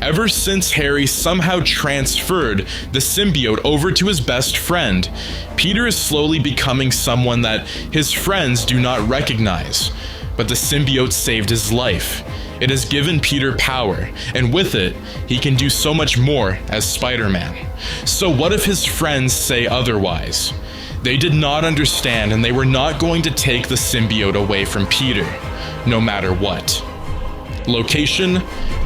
Ever since Harry somehow transferred the symbiote over to his best friend, Peter is slowly becoming someone that his friends do not recognize. But the symbiote saved his life. It has given Peter power, and with it, he can do so much more as Spider-Man. So what if his friends say otherwise? They did not understand, and they were not going to take the symbiote away from Peter, no matter what. Location: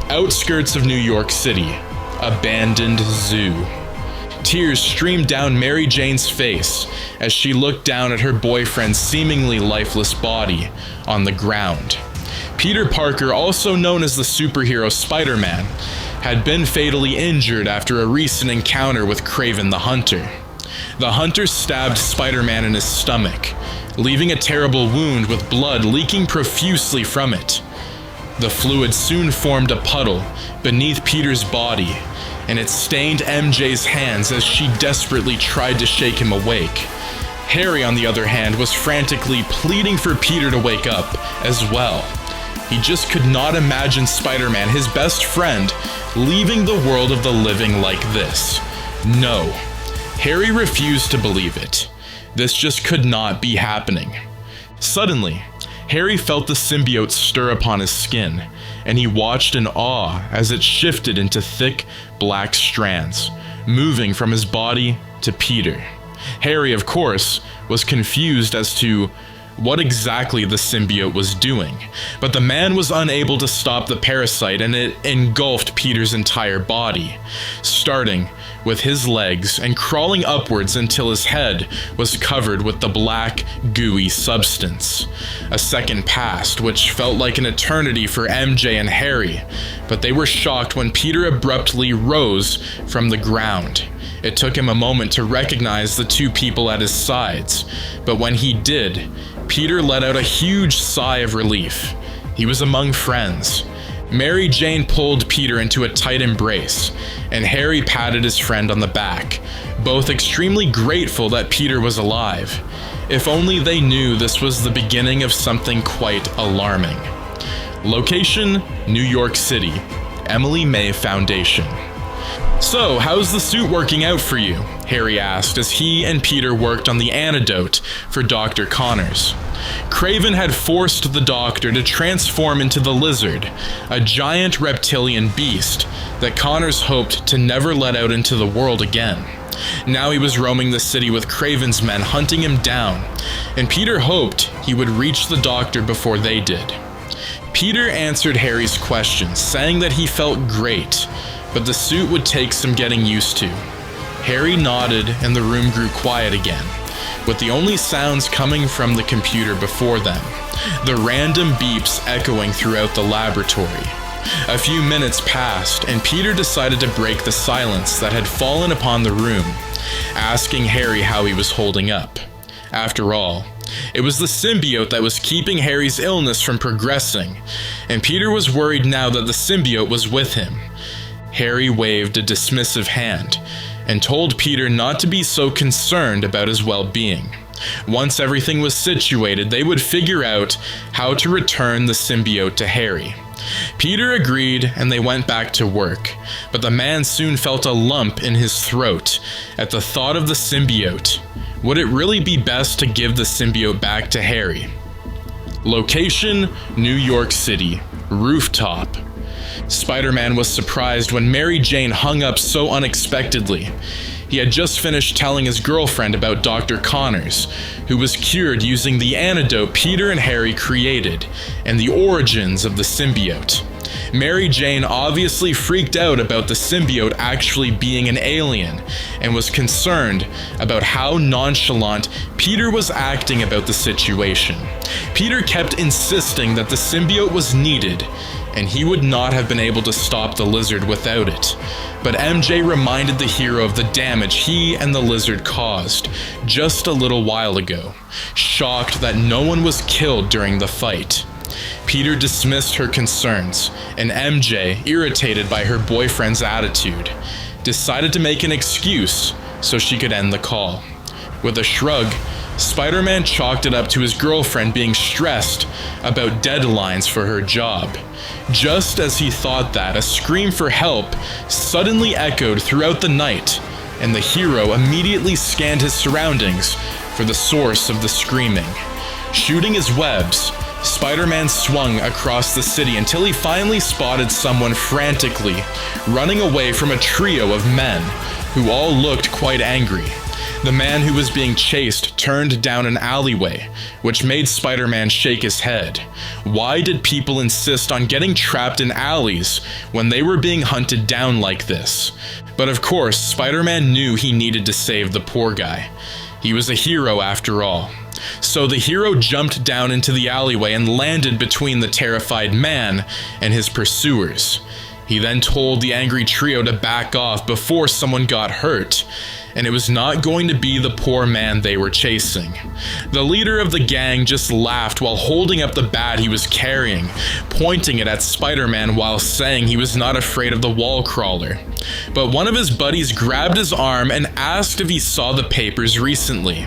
outskirts of New York City. Abandoned zoo. Tears streamed down Mary Jane's face as she looked down at her boyfriend's seemingly lifeless body on the ground. Peter Parker, also known as the superhero Spider-Man, had been fatally injured after a recent encounter with Kraven the Hunter. The Hunter stabbed Spider-Man in his stomach, leaving a terrible wound with blood leaking profusely from it. The fluid soon formed a puddle beneath Peter's body, and it stained MJ's hands as she desperately tried to shake him awake. Harry, on the other hand, was frantically pleading for Peter to wake up as well. He just could not imagine Spider-Man, his best friend, leaving the world of the living like this. No. Harry refused to believe it. This just could not be happening. Suddenly, Harry felt the symbiote stir upon his skin, and he watched in awe as it shifted into thick, black strands, moving from his body to Peter. Harry, of course, was confused as to what exactly the symbiote was doing, but the man was unable to stop the parasite, and it engulfed Peter's entire body, starting with his legs and crawling upwards until his head was covered with the black, gooey substance. A second passed, which felt like an eternity for MJ and Harry, but they were shocked when Peter abruptly rose from the ground. It took him a moment to recognize the two people at his sides, but when he did, Peter let out a huge sigh of relief. He was among friends. Mary Jane pulled Peter into a tight embrace, and Harry patted his friend on the back, both extremely grateful that Peter was alive. If only they knew this was the beginning of something quite alarming. Location: New York City. Emily May Foundation. "So, how's the suit working out for you?" Harry asked as he and Peter worked on the antidote for Dr. Connors. Kraven had forced the doctor to transform into the Lizard, a giant reptilian beast that Connors hoped to never let out into the world again. Now he was roaming the city with Kraven's men hunting him down, and Peter hoped he would reach the doctor before they did. Peter answered Harry's questions, saying that he felt great, but the suit would take some getting used to. Harry nodded and the room grew quiet again, with the only sounds coming from the computer before them, the random beeps echoing throughout the laboratory. A few minutes passed, and Peter decided to break the silence that had fallen upon the room, asking Harry how he was holding up. After all, it was the symbiote that was keeping Harry's illness from progressing, and Peter was worried now that the symbiote was with him. Harry waved a dismissive hand and told Peter not to be so concerned about his well-being. Once everything was situated, they would figure out how to return the symbiote to Harry. Peter agreed, and they went back to work, but the man soon felt a lump in his throat at the thought of the symbiote. Would it really be best to give the symbiote back to Harry? Location: New York City. Rooftop. Spider-Man was surprised when Mary Jane hung up so unexpectedly. He had just finished telling his girlfriend about Dr. Connors, who was cured using the antidote Peter and Harry created, and the origins of the symbiote. Mary Jane obviously freaked out about the symbiote actually being an alien, and was concerned about how nonchalant Peter was acting about the situation. Peter kept insisting that the symbiote was needed, and he would not have been able to stop the Lizard without it. But MJ reminded the hero of the damage he and the Lizard caused just a little while ago, shocked that no one was killed during the fight. Peter dismissed her concerns, and MJ, irritated by her boyfriend's attitude, decided to make an excuse so she could end the call. With a shrug, Spider-Man chalked it up to his girlfriend being stressed about deadlines for her job. Just as he thought that, a scream for help suddenly echoed throughout the night, and the hero immediately scanned his surroundings for the source of the screaming. Shooting his webs, Spider-Man swung across the city until he finally spotted someone frantically running away from a trio of men who all looked quite angry. The man who was being chased turned down an alleyway, which made Spider-Man shake his head. Why did people insist on getting trapped in alleys when they were being hunted down like this? But of course, Spider-Man knew he needed to save the poor guy. He was a hero after all. So the hero jumped down into the alleyway and landed between the terrified man and his pursuers. He then told the angry trio to back off before someone got hurt, and it was not going to be the poor man they were chasing. The leader of the gang just laughed while holding up the bat he was carrying, pointing it at Spider-Man while saying he was not afraid of the wall crawler. But one of his buddies grabbed his arm and asked if he saw the papers recently.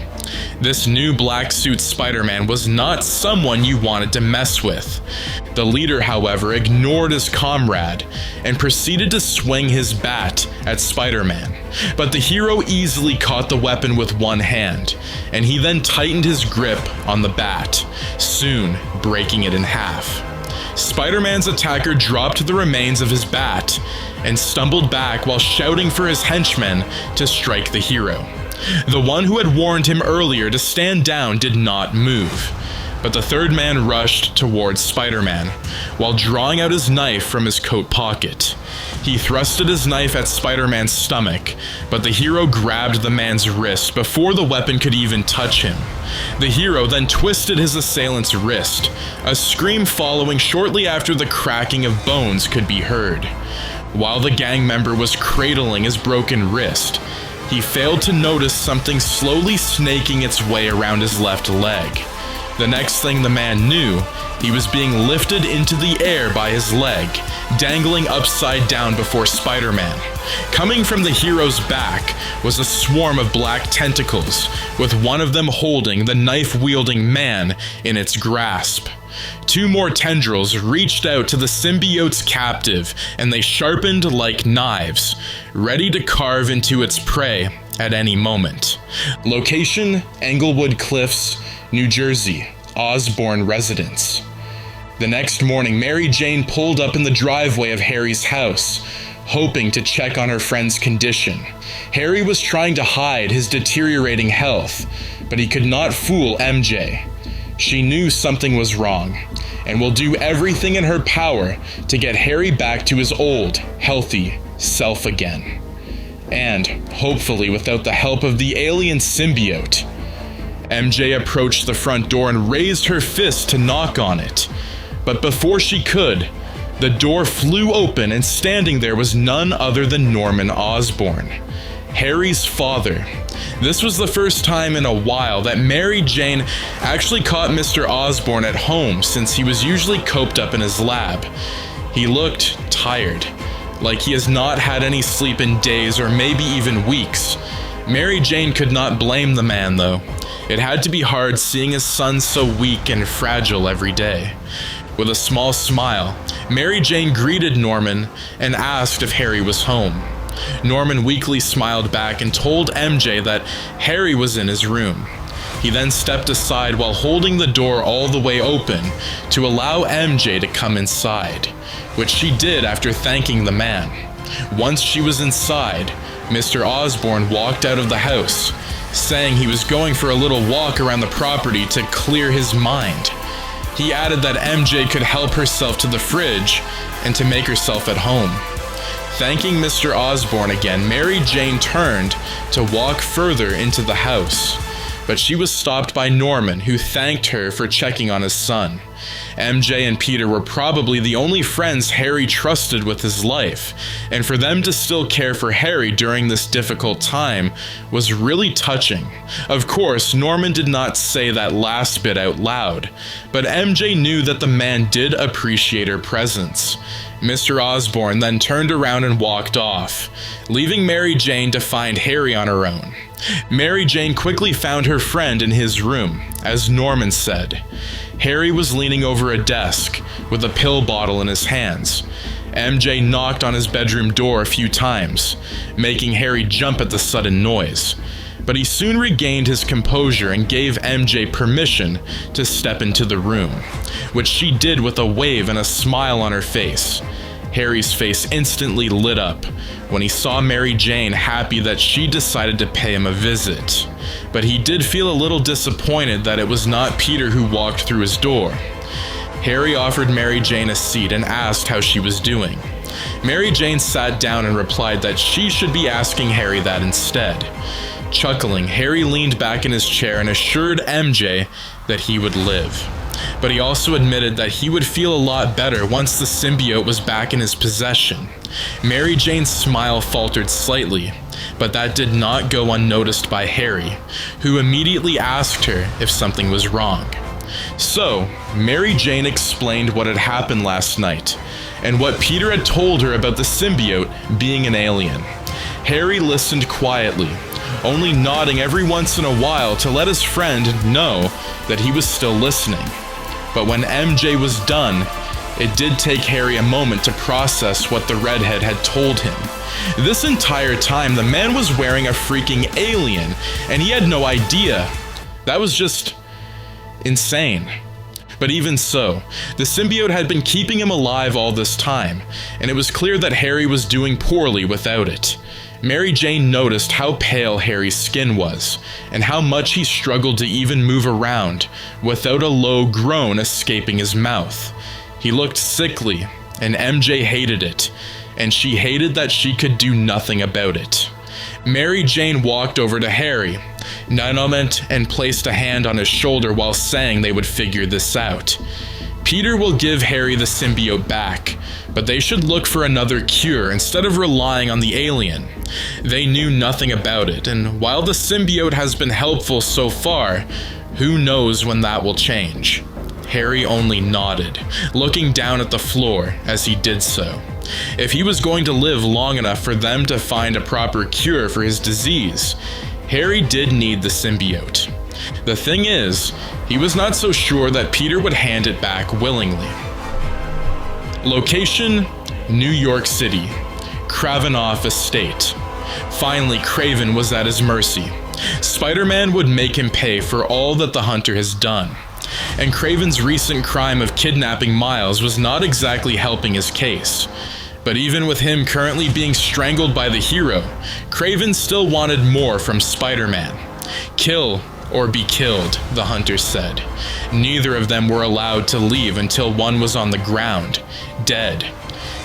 This new black suit Spider-Man was not someone you wanted to mess with. The leader, however, ignored his comrade and proceeded to swing his bat at Spider-Man. But the hero easily caught the weapon with one hand, and he then tightened his grip on the bat, soon breaking it in half. Spider-Man's attacker dropped the remains of his bat and stumbled back while shouting for his henchmen to strike the hero. The one who had warned him earlier to stand down did not move, but the third man rushed towards Spider-Man while drawing out his knife from his coat pocket. He thrusted his knife at Spider-Man's stomach, but the hero grabbed the man's wrist before the weapon could even touch him. The hero then twisted his assailant's wrist, a scream following shortly after the cracking of bones could be heard. While the gang member was cradling his broken wrist, he failed to notice something slowly snaking its way around his left leg. The next thing the man knew, he was being lifted into the air by his leg, dangling upside down before Spider-Man. Coming from the hero's back was a swarm of black tentacles, with one of them holding the knife-wielding man in its grasp. Two more tendrils reached out to the symbiote's captive, and they sharpened like knives, ready to carve into its prey at any moment. Location: Englewood Cliffs, New Jersey, Osborn residence. The next morning, Mary Jane pulled up in the driveway of Harry's house, hoping to check on her friend's condition. Harry was trying to hide his deteriorating health, but he could not fool MJ. She knew something was wrong, and will do everything in her power to get Harry back to his old, healthy self again. And, hopefully without the help of the alien symbiote. MJ approached the front door and raised her fist to knock on it. But before she could, the door flew open, and standing there was none other than Norman Osborn, Harry's father. This was the first time in a while that Mary Jane actually caught Mr. Osborn at home, since he was usually coped up in his lab. He looked tired, like he has not had any sleep in days or maybe even weeks. Mary Jane could not blame the man, though. It had to be hard seeing his son so weak and fragile every day. With a small smile, Mary Jane greeted Norman and asked if Harry was home. Norman weakly smiled back and told MJ that Harry was in his room. He then stepped aside while holding the door all the way open to allow MJ to come inside, which she did after thanking the man. Once she was inside, Mr. Osborn walked out of the house, saying he was going for a little walk around the property to clear his mind. He added that MJ could help herself to the fridge and to make herself at home. Thanking Mr. Osborn again, Mary Jane turned to walk further into the house, but she was stopped by Norman, who thanked her for checking on his son. MJ and Peter were probably the only friends Harry trusted with his life, and for them to still care for Harry during this difficult time was really touching. Of course, Norman did not say that last bit out loud, but MJ knew that the man did appreciate her presence. Mr. Osborn then turned around and walked off, leaving Mary Jane to find Harry on her own. Mary Jane quickly found her friend in his room, as Norman said. Harry was leaning over a desk, with a pill bottle in his hands. MJ knocked on his bedroom door a few times, making Harry jump at the sudden noise. But he soon regained his composure and gave MJ permission to step into the room, which she did with a wave and a smile on her face. Harry's face instantly lit up when he saw Mary Jane, happy that she decided to pay him a visit. But he did feel a little disappointed that it was not Peter who walked through his door. Harry offered Mary Jane a seat and asked how she was doing. Mary Jane sat down and replied that she should be asking Harry that instead. Chuckling, Harry leaned back in his chair and assured MJ that he would live. But he also admitted that he would feel a lot better once the symbiote was back in his possession. Mary Jane's smile faltered slightly, but that did not go unnoticed by Harry, who immediately asked her if something was wrong. So, Mary Jane explained what had happened last night, and what Peter had told her about the symbiote being an alien. Harry listened quietly, only nodding every once in a while to let his friend know that he was still listening. But when MJ was done, it did take Harry a moment to process what the redhead had told him. This entire time, the man was wearing a freaking alien, and he had no idea. That was just insane. But even so, the symbiote had been keeping him alive all this time, and it was clear that Harry was doing poorly without it. Mary Jane noticed how pale Harry's skin was, and how much he struggled to even move around without a low groan escaping his mouth. He looked sickly, and MJ hated it, and she hated that she could do nothing about it. Mary Jane walked over to Harry, nodded and placed a hand on his shoulder while saying they would figure this out. Peter will give Harry the symbiote back, but they should look for another cure instead of relying on the alien. They knew nothing about it, and while the symbiote has been helpful so far, who knows when that will change? Harry only nodded, looking down at the floor as he did so. If he was going to live long enough for them to find a proper cure for his disease, Harry did need the symbiote. The thing is, he was not so sure that Peter would hand it back willingly. Location: New York City, Kravinoff Estate. Finally, Kraven was at his mercy. Spider-Man would make him pay for all that the Hunter has done. And Kraven's recent crime of kidnapping Miles was not exactly helping his case. But even with him currently being strangled by the hero, Kraven still wanted more from Spider-Man. Kill or be killed, the Hunter said. Neither of them were allowed to leave until one was on the ground, dead.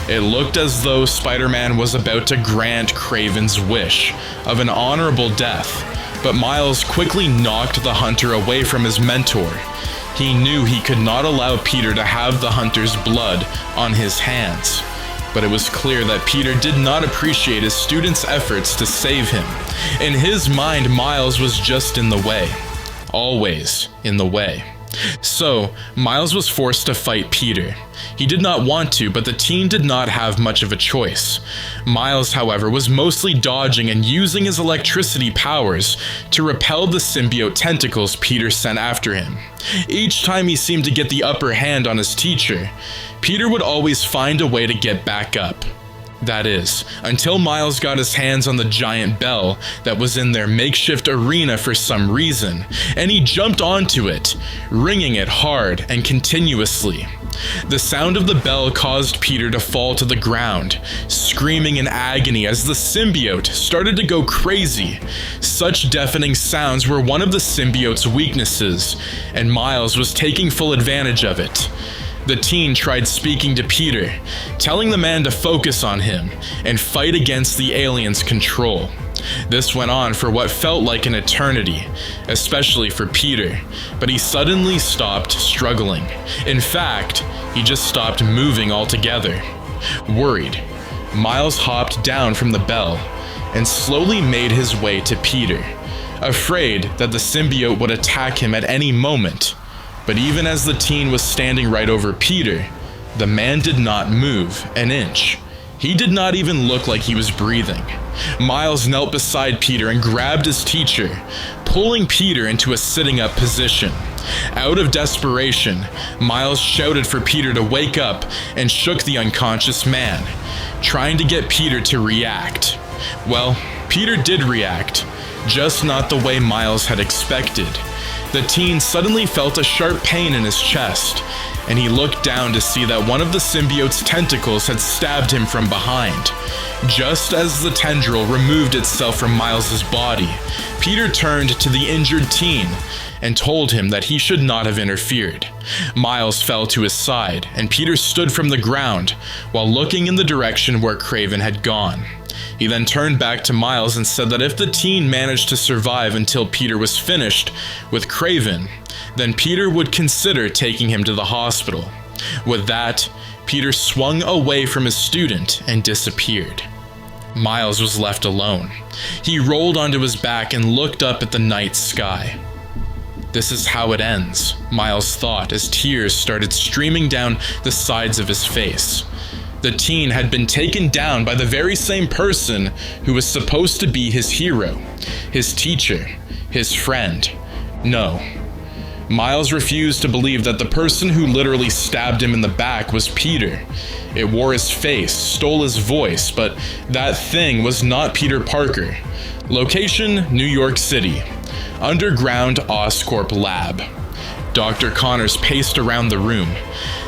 It looked as though Spider-Man was about to grant Kraven's wish of an honorable death, but Miles quickly knocked the Hunter away from his mentor. He knew he could not allow Peter to have the Hunter's blood on his hands. But it was clear that Peter did not appreciate his student's efforts to save him. In his mind, Miles was just in the way. Always in the way. So, Miles was forced to fight Peter. He did not want to, but the teen did not have much of a choice. Miles, however, was mostly dodging and using his electricity powers to repel the symbiote tentacles Peter sent after him. Each time he seemed to get the upper hand on his teacher, Peter would always find a way to get back up. That is, until Miles got his hands on the giant bell that was in their makeshift arena for some reason, and he jumped onto it, ringing it hard and continuously. The sound of the bell caused Peter to fall to the ground, screaming in agony as the symbiote started to go crazy. Such deafening sounds were one of the symbiote's weaknesses, and Miles was taking full advantage of it. The teen tried speaking to Peter, telling the man to focus on him and fight against the alien's control. This went on for what felt like an eternity, especially for Peter, but he suddenly stopped struggling. In fact, he just stopped moving altogether. Worried, Miles hopped down from the bell and slowly made his way to Peter, afraid that the symbiote would attack him at any moment. But even as the teen was standing right over Peter, the man did not move an inch. He did not even look like he was breathing. Miles knelt beside Peter and grabbed his teacher, pulling Peter into a sitting-up position. Out of desperation, Miles shouted for Peter to wake up and shook the unconscious man, trying to get Peter to react. Well, Peter did react, just not the way Miles had expected. The teen suddenly felt a sharp pain in his chest, and he looked down to see that one of the symbiote's tentacles had stabbed him from behind. Just as the tendril removed itself from Miles's body, Peter turned to the injured teen and told him that he should not have interfered. Miles fell to his side, and Peter stood from the ground while looking in the direction where Craven had gone. He then turned back to Miles and said that if the teen managed to survive until Peter was finished with Craven, then Peter would consider taking him to the hospital. With that, Peter swung away from his student and disappeared. Miles was left alone. He rolled onto his back and looked up at the night sky. This is how it ends, Miles thought as tears started streaming down the sides of his face. The teen had been taken down by the very same person who was supposed to be his hero, his teacher, his friend. No. Miles refused to believe that the person who literally stabbed him in the back was Peter. It wore his face, stole his voice, but that thing was not Peter Parker. Location, New York City. Underground Oscorp lab. Dr. Connors paced around the room,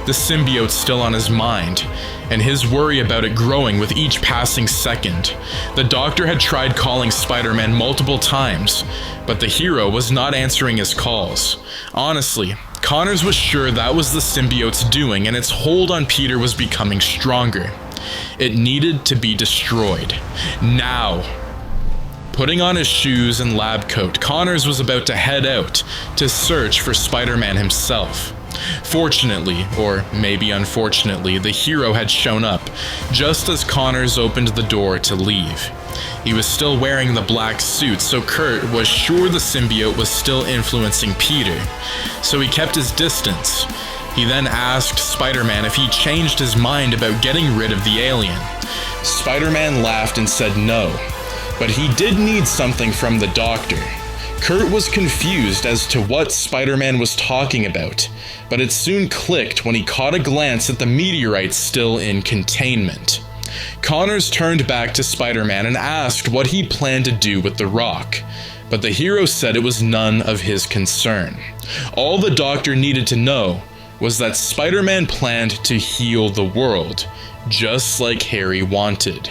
the symbiote still on his mind, and his worry about it growing with each passing second. The doctor had tried calling Spider-Man multiple times, but the hero was not answering his calls. Honestly, Connors was sure that was the symbiote's doing, and its hold on Peter was becoming stronger. It needed to be destroyed. Now. Putting on his shoes and lab coat, Connors was about to head out to search for Spider-Man himself. Fortunately, or maybe unfortunately, the hero had shown up just as Connors opened the door to leave. He was still wearing the black suit, so Kurt was sure the symbiote was still influencing Peter, so he kept his distance. He then asked Spider-Man if he changed his mind about getting rid of the alien. Spider-Man laughed and said no, but he did need something from the doctor. Kurt was confused as to what Spider-Man was talking about, but it soon clicked when he caught a glance at the meteorite still in containment. Connors turned back to Spider-Man and asked what he planned to do with the rock, but the hero said it was none of his concern. All the doctor needed to know was that Spider-Man planned to heal the world, just like Harry wanted.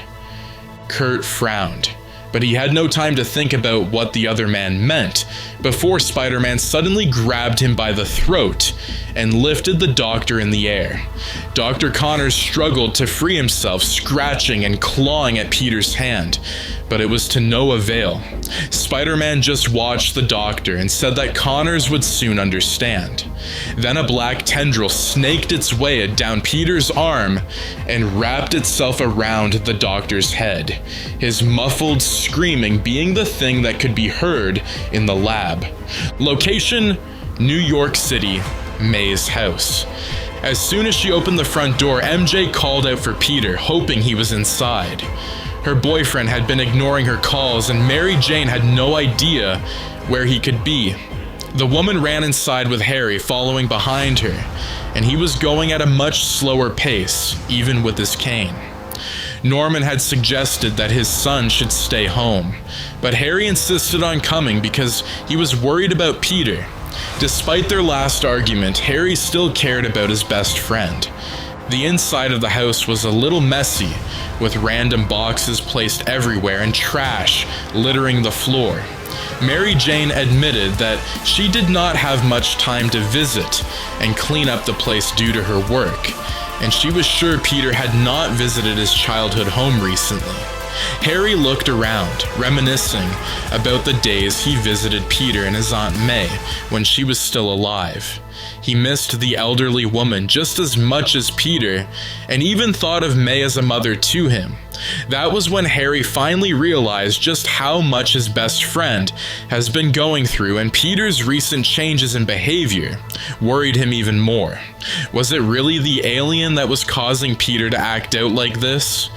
Kurt frowned, but he had no time to think about what the other man meant before Spider-Man suddenly grabbed him by the throat and lifted the doctor in the air. Dr. Connors struggled to free himself, scratching and clawing at Peter's hand, but it was to no avail. Spider-Man just watched the doctor and said that Connors would soon understand. Then a black tendril snaked its way down Peter's arm and wrapped itself around the doctor's head, his muffled screaming being the thing that could be heard in the lab. Location, New York City, May's house. As soon as she opened the front door, MJ called out for Peter, hoping he was inside. Her boyfriend had been ignoring her calls, and Mary Jane had no idea where he could be. The woman ran inside with Harry following behind her, and he was going at a much slower pace, even with his cane. Norman had suggested that his son should stay home, but Harry insisted on coming because he was worried about Peter. Despite their last argument, Harry still cared about his best friend. The inside of the house was a little messy, with random boxes placed everywhere and trash littering the floor. Mary Jane admitted that she did not have much time to visit and clean up the place due to her work, and she was sure Peter had not visited his childhood home recently. Harry looked around, reminiscing about the days he visited Peter and his Aunt May when she was still alive. He missed the elderly woman just as much as Peter, and even thought of May as a mother to him. That was when Harry finally realized just how much his best friend has been going through, and Peter's recent changes in behavior worried him even more. Was it really the alien that was causing Peter to act out like this?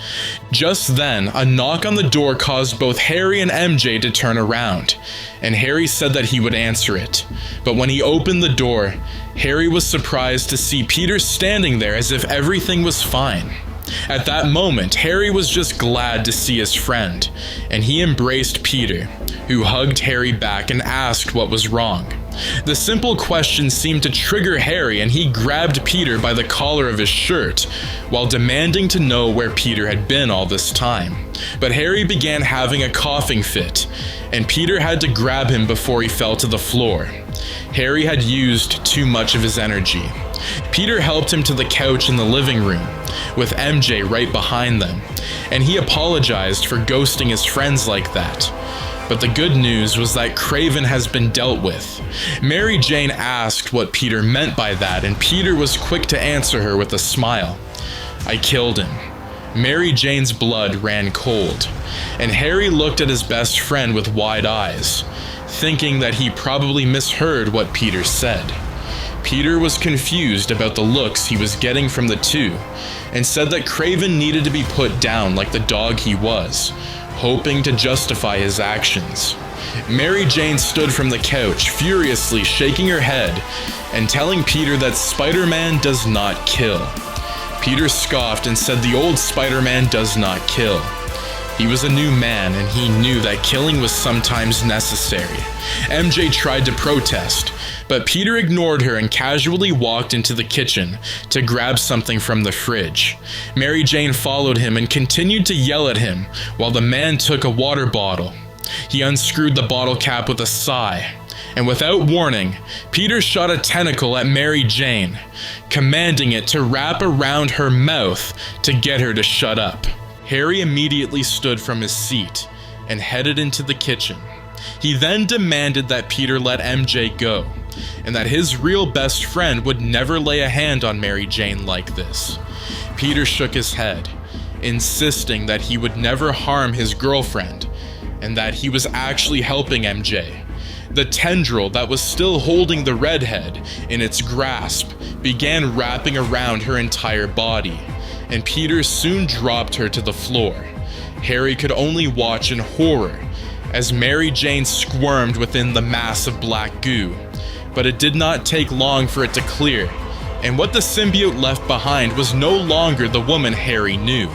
Just then, a knock on the door caused both Harry and MJ to turn around, and Harry said that he would answer it. But when he opened the door, Harry was surprised to see Peter standing there as if everything was fine. At that moment, Harry was just glad to see his friend, and he embraced Peter, who hugged Harry back and asked what was wrong. The simple question seemed to trigger Harry, and he grabbed Peter by the collar of his shirt while demanding to know where Peter had been all this time. But Harry began having a coughing fit, and Peter had to grab him before he fell to the floor. Harry had used too much of his energy. Peter helped him to the couch in the living room, with MJ right behind them, and he apologized for ghosting his friends like that. But the good news was that Craven has been dealt with. Mary Jane asked what Peter meant by that, and Peter was quick to answer her with a smile. "I killed him." Mary Jane's blood ran cold, and Harry looked at his best friend with wide eyes, thinking that he probably misheard what Peter said. Peter was confused about the looks he was getting from the two, and said that Craven needed to be put down like the dog he was, hoping to justify his actions. Mary Jane stood from the couch, furiously shaking her head and telling Peter that Spider-Man does not kill. Peter scoffed and said the old Spider-Man does not kill. He was a new man, and he knew that killing was sometimes necessary. MJ tried to protest, but Peter ignored her and casually walked into the kitchen to grab something from the fridge. Mary Jane followed him and continued to yell at him while the man took a water bottle. He unscrewed the bottle cap with a sigh, and without warning, Peter shot a tentacle at Mary Jane, commanding it to wrap around her mouth to get her to shut up. Harry immediately stood from his seat and headed into the kitchen. He then demanded that Peter let MJ go, and that his real best friend would never lay a hand on Mary Jane like this. Peter shook his head, insisting that he would never harm his girlfriend, and that he was actually helping MJ. The tendril that was still holding the redhead in its grasp began wrapping around her entire body, and Peter soon dropped her to the floor. Harry could only watch in horror as Mary Jane squirmed within the mass of black goo, but it did not take long for it to clear, and what the symbiote left behind was no longer the woman Harry knew.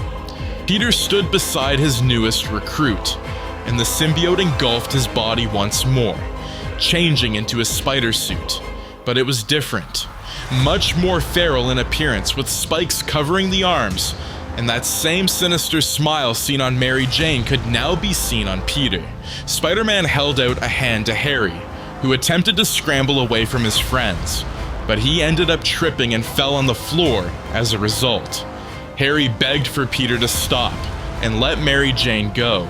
Peter stood beside his newest recruit, and the symbiote engulfed his body once more, changing into a spider suit, but it was different. Much more feral in appearance, with spikes covering the arms, and that same sinister smile seen on Mary Jane could now be seen on Peter. Spider-Man held out a hand to Harry, who attempted to scramble away from his friends, but he ended up tripping and fell on the floor as a result. Harry begged for Peter to stop and let Mary Jane go,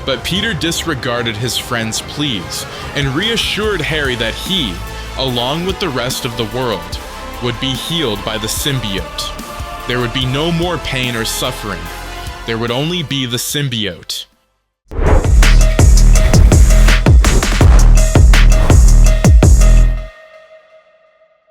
but Peter disregarded his friend's pleas and reassured Harry that he, along with the rest of the world, would be healed by the symbiote. There would be no more pain or suffering. There would only be the symbiote.